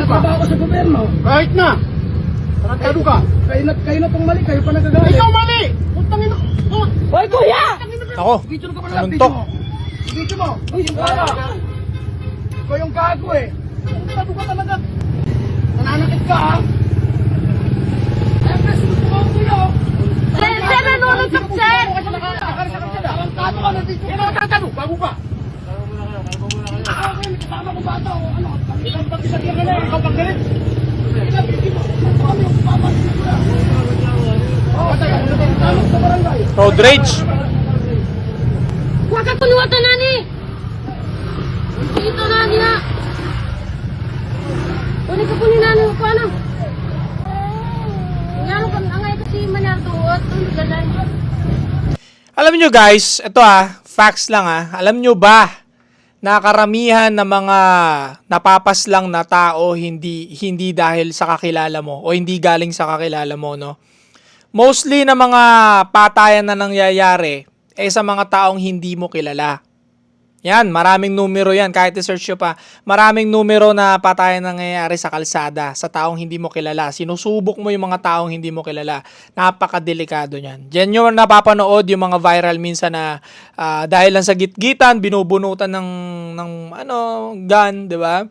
nagtatrabaho ako sa gobyerno. Kahit na. Tarantado ka. Kayo na pong mali, kayo pa nagagalit. Ikaw mali! Putangin mo! Hoy, kuya! Ako, Video ka pala, video anuntok. mo. Video mo. Uy, yung kaya. Ikaw yung gago eh. Tarantado ka talaga. Nananakit ka ha. Ay, presunod mo ako kuya. Sir, nanonood ka, sir! Tarantado ka na dito. Tarantado! Bago ka! Okay, may kasama ko bata o ano. Ilang pag-isag ka na eh. Ikaw pag galit. Ilang video mo. Ano yung papasok ko na? Oo, tayo. Tanong sa barangay. Road rage. Huwag ka kunuwata, nani! Dito, nani, na! Kunin ka kunin, nani, mo paano? Ngano ka, angay kasi manarduot, ang galan. Alam nyo guys, ito facts lang Alam nyo ba na karamihan ng mga napapaslang na tao hindi dahil sa kakilala mo o hindi galing sa kakilala mo, no? Mostly na mga patayan na nangyayari sa mga taong hindi mo kilala. Yan, maraming numero yan. Kahit i-search nyo pa, maraming numero na patayan nangyayari sa kalsada, sa taong hindi mo kilala. Sinusubok mo yung mga taong hindi mo kilala. Napakadelikado niyan. Diyan yung napapanood yung mga viral minsan na dahil lang sa gitgitan, binubunutan ng gun, di ba?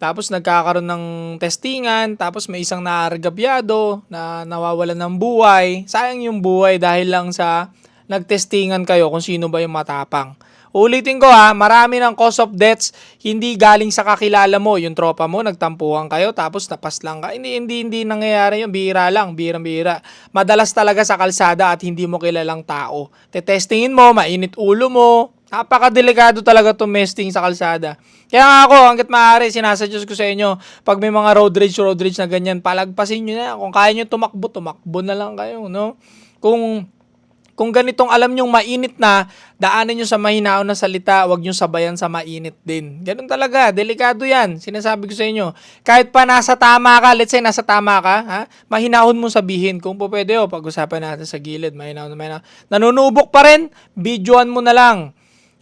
Tapos nagkakaroon ng testingan, tapos may isang naargabyado na nawawalan ng buhay. Sayang yung buhay dahil lang sa nagtestingan kayo kung sino ba yung matapang. Ulitin ko marami ng cause of deaths hindi galing sa kakilala mo, yung tropa mo, nagtampuhan kayo tapos napaslang ka. Hindi nangyayari yun, bihira lang, bihira. Madalas talaga sa kalsada at hindi mo kilalang tao. Tetestingin mo, mainit ulo mo. Napakadelikado talaga tumesting sa kalsada. Kaya nga ako, hanggat maaari, sinasuggest ko sa inyo, pag may mga road rage na ganyan, palagpasin nyo na. Kung kaya nyo tumakbo na lang kayo, no? Kung ganitong alam nyong mainit na, daanan nyo sa mahinaon na salita, wag nyo sabayan sa mainit din. Ganun talaga, delikado yan. Sinasabi ko sa inyo, kahit pa nasa tama ka, let's say nasa tama ka, mahinahon mo sabihin. Kung po pwede, pag-usapan natin sa gilid, mahinahon. Nanunubok pa rin, videoan mo na lang.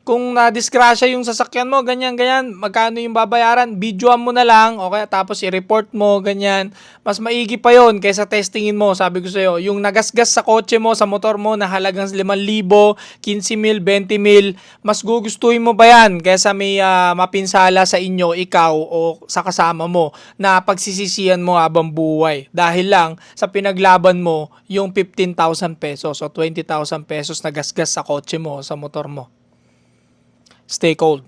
Kung na-disgrasya yung sasakyan mo, ganyan, magkano yung babayaran, videoan mo na lang, okay, tapos i-report mo, ganyan. Mas maigi pa yon kaysa testingin mo, sabi ko sa'yo, yung nagasgas sa kotse mo, sa motor mo, na halagang 5,000, 15,000, 20,000, mas gugustuhin mo ba yan kaysa may mapinsala sa inyo, ikaw, o sa kasama mo, na pagsisisihan mo habang buhay. Dahil lang sa pinaglaban mo, yung 15,000 pesos o 20,000 pesos na gasgas sa kotse mo, sa motor mo. Stay cold.